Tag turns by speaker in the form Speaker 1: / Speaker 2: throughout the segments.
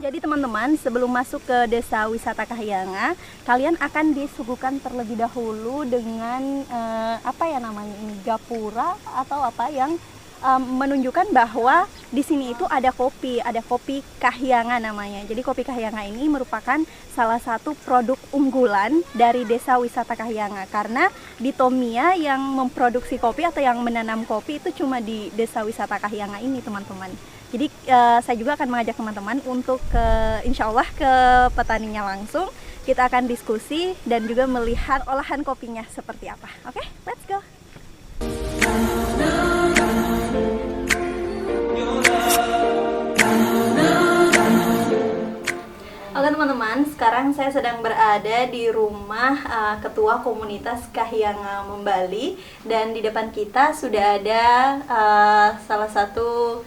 Speaker 1: Jadi teman-teman, sebelum masuk ke Desa Wisata Kahyangan, kalian akan disuguhkan terlebih dahulu dengan gapura atau apa yang menunjukkan bahwa di sini itu ada kopi Kahyangan namanya. Jadi kopi Kahyangan ini merupakan salah satu produk unggulan dari Desa Wisata Kahyangan, karena di Tomia yang memproduksi kopi atau yang menanam kopi itu cuma di Desa Wisata Kahyangan ini, teman-teman. Jadi saya juga akan mengajak teman-teman untuk insya Allah ke petaninya langsung. Kita akan diskusi dan juga melihat olahan kopinya seperti apa. Oke, let's go. Oke teman-teman, sekarang saya sedang berada di rumah Ketua Komunitas Kahyangan Membali, dan di depan kita sudah ada salah satu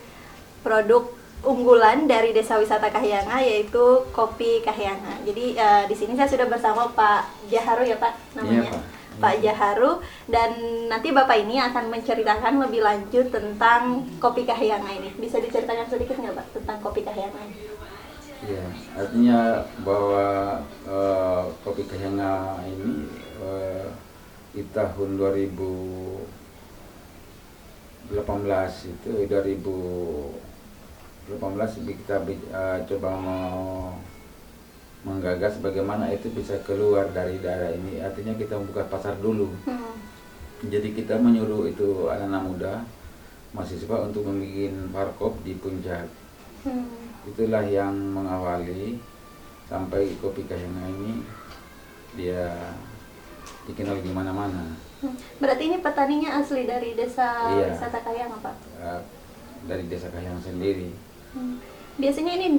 Speaker 1: produk unggulan dari Desa Wisata Kahyangan, yaitu kopi Kahyangan. Jadi di sini saya sudah bersama Pak Jaharu ya Pak namanya.
Speaker 2: Iya,
Speaker 1: Pak Jaharu, dan nanti Bapak ini akan menceritakan lebih lanjut tentang kopi Kahyangan ini. Bisa diceritakan sedikit nggak Pak tentang kopi Kahyangan?
Speaker 2: Ya, artinya bahwa kopi Kahyangan ini di tahun 2018 itu 2018 kita coba mau menggagas bagaimana itu bisa keluar dari daerah ini. Artinya kita membuka pasar dulu. Jadi kita menyuruh itu anak-anak muda mahasiswa untuk membuat warkop di puncak. Itulah yang mengawali sampai kopi Kahyangan ini dia dikenal di mana-mana.
Speaker 1: Berarti ini petaninya asli dari Desa Wisata Kahyangan Pak?
Speaker 2: Dari Desa Kahyangan sendiri.
Speaker 1: Biasanya ini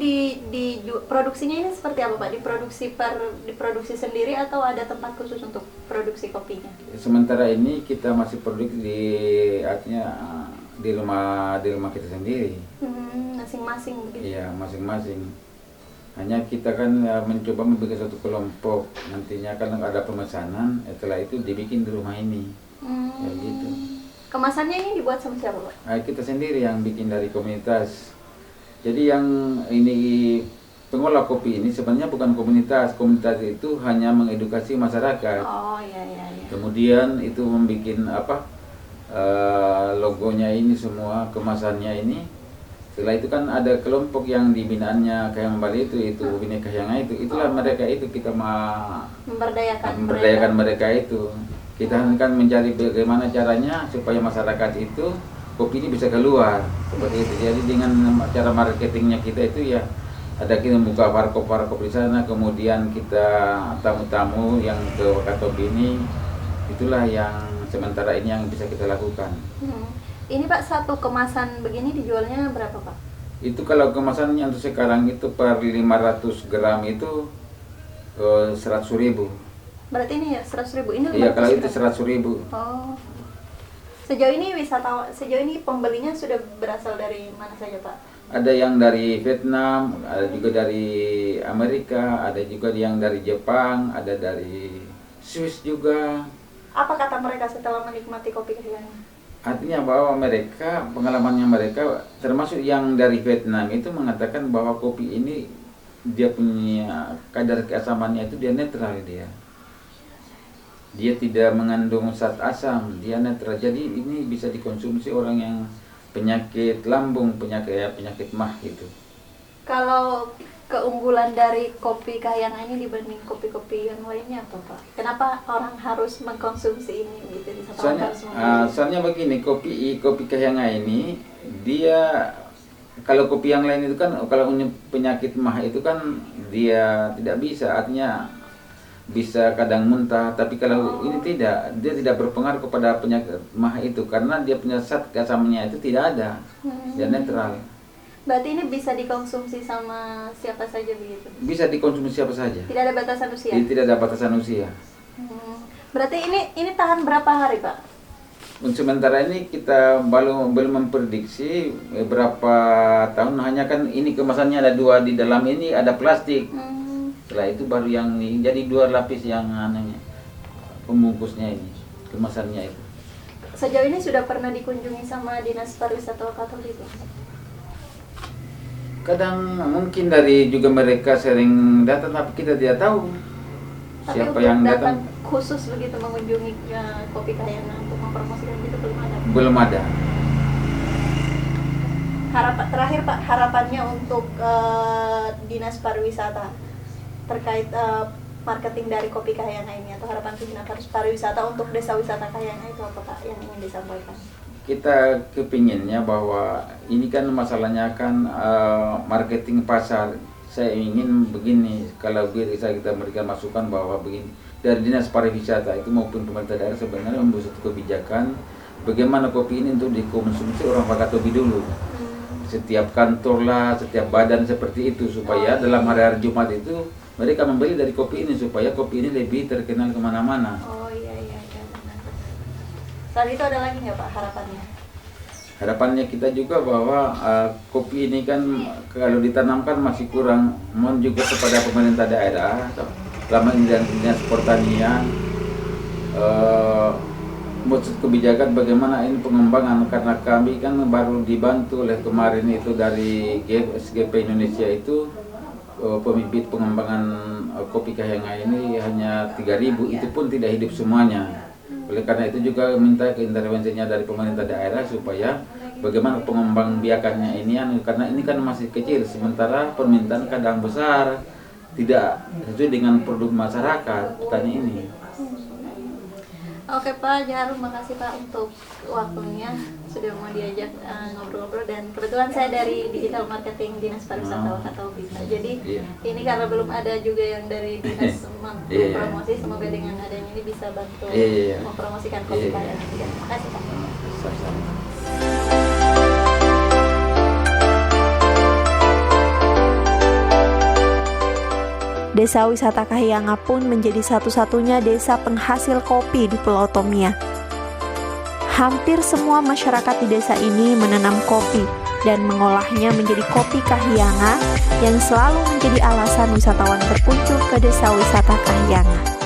Speaker 1: di produksinya ini seperti apa Pak? Diproduksi sendiri atau ada tempat khusus untuk produksi kopinya?
Speaker 2: Sementara ini kita masih produksi di rumah kita sendiri.
Speaker 1: Masing-masing begitu?
Speaker 2: Iya, masing-masing. Hanya kita kan mencoba membuat satu kelompok. Nantinya kan ada pemesanan, setelah itu dibikin di rumah ini. Ya gitu.
Speaker 1: Kemasannya ini dibuat sama siapa Pak?
Speaker 2: Kita sendiri yang bikin dari komunitas. Jadi yang ini pengolah kopi ini sebenarnya bukan komunitas. Komunitas itu hanya mengedukasi masyarakat.
Speaker 1: Oh iya.
Speaker 2: Kemudian itu membuat logonya ini semua, kemasannya ini. Setelah itu kan ada kelompok yang dibinaannya Kahyangan Membali itu Bina Kahyangan itu. Itulah mereka itu kita memberdayakan mereka itu. Kita kan mencari bagaimana caranya supaya masyarakat itu kopi ini bisa keluar seperti itu. Jadi dengan cara marketingnya kita itu ya ada kita membuka warkop di sana, kemudian kita tamu-tamu yang ke Wakatobi, itulah yang sementara ini yang bisa kita lakukan.
Speaker 1: Ini Pak, satu kemasan begini dijualnya berapa Pak?
Speaker 2: Itu kalau kemasannya untuk sekarang itu per 500 gram itu 100.000.
Speaker 1: Berarti ini ya 100.000, ini 500
Speaker 2: Iya, kalau itu
Speaker 1: gram?
Speaker 2: 100.000.
Speaker 1: Oh. Sejauh ini pembelinya sudah berasal dari mana saja Pak?
Speaker 2: Ada yang dari Vietnam, ada juga dari Amerika, ada juga yang dari Jepang, ada dari Swiss juga.
Speaker 1: Apa kata mereka setelah menikmati kopi Kahyangan?
Speaker 2: Artinya bahwa pengalamannya mereka, termasuk yang dari Vietnam itu mengatakan bahwa kopi ini dia punya kadar keasamannya itu dia netral dia. Dia tidak mengandung zat asam, dia netral. Jadi ini bisa dikonsumsi orang yang penyakit lambung, penyakit mah gitu.
Speaker 1: Kalau keunggulan dari kopi Kahyangan ini dibanding kopi-kopi yang lainnya apa Pak? Kenapa orang harus mengkonsumsi ini gitu?
Speaker 2: Soalnya begini, kopi Kahyangan ini dia, kalau kopi yang lain itu kan kalau penyakit mah itu kan dia tidak bisa, artinya bisa kadang muntah, tapi kalau ini tidak, dia tidak berpengaruh kepada penyakit mah itu karena dia punya zat keasamannya itu tidak ada, dia netral.
Speaker 1: Berarti ini bisa dikonsumsi sama siapa saja begitu?
Speaker 2: Bisa dikonsumsi siapa saja.
Speaker 1: Tidak ada batasan usia?
Speaker 2: Tidak ada batasan usia.
Speaker 1: Berarti ini tahan berapa hari Pak?
Speaker 2: Untuk sementara ini kita belum memprediksi berapa tahun, hanya kan ini kemasannya ada 2 di dalam ini ada plastik. Setelah itu baru yang ini, jadi 2 lapis yang pembungkusnya ini, kemasannya itu.
Speaker 1: Sejauh ini sudah pernah dikunjungi sama Dinas Pariwisata Wakatobi itu?
Speaker 2: Kadang mungkin dari juga mereka sering datang tapi kita tidak tahu
Speaker 1: Tapi
Speaker 2: siapa
Speaker 1: untuk
Speaker 2: yang
Speaker 1: datang
Speaker 2: datang.
Speaker 1: khusus begitu mengunjungi Kopi Kahyangan untuk mempromosikan itu belum ada.
Speaker 2: Belum ada.
Speaker 1: Terakhir Pak, harapannya untuk Dinas Pariwisata terkait marketing dari Kopi Kahyangan ini, atau harapan Dinas Pariwisata untuk Desa Wisata Kahyangan itu apa Pak yang ingin disampaikan?
Speaker 2: Kita kepinginnya bahwa ini kan masalahnya kan marketing pasar. Saya ingin begini, kalau bisa kita memberikan masukan bahwa begini, dari Dinas Pariwisata itu maupun pemerintah daerah sebenarnya membuat satu kebijakan bagaimana kopi ini untuk dikonsumsi orang Wakatobi dulu. Setiap kantor lah, setiap badan seperti itu, supaya dalam hari-hari Jumat itu mereka membeli dari kopi ini supaya kopi ini lebih terkenal kemana-mana.
Speaker 1: Oh iya benar. Selain itu ada lagi nggak Pak harapannya?
Speaker 2: Harapannya kita juga bahwa kopi ini kan kalau ditanamkan masih kurang, mohon juga kepada pemerintah daerah, selama ini dan dinas pertanian, buat kebijakan bagaimana ini pengembangan, karena kami kan baru dibantu oleh kemarin itu dari SGP Indonesia itu pemibit pengembangan kopi Kahyangan ini hanya 3.000, itu pun tidak hidup semuanya. Oleh karena itu juga minta keintervensinya dari pemerintah daerah supaya bagaimana pengembang biakannya ini, karena ini kan masih kecil, sementara permintaan kadang besar, tidak sesuai dengan produk masyarakat petani ini.
Speaker 1: Oke Pak Jaharum, makasih Pak untuk waktunya sudah mau diajak ngobrol-ngobrol, dan kebetulan saya dari Digital Marketing Dinas Pariwisata Wakatobi. Jadi ini karena belum ada juga yang dari dinas promosi, semoga dengan adanya ini bisa bantu mempromosikan kopi Kahyangan. Terima kasih Pak. Desa Wisata Kahyangan pun menjadi satu-satunya desa penghasil kopi di Pulau Tomia. Hampir semua masyarakat di desa ini menanam kopi dan mengolahnya menjadi kopi Kahyangan yang selalu menjadi alasan wisatawan berkunjung ke Desa Wisata Kahyangan.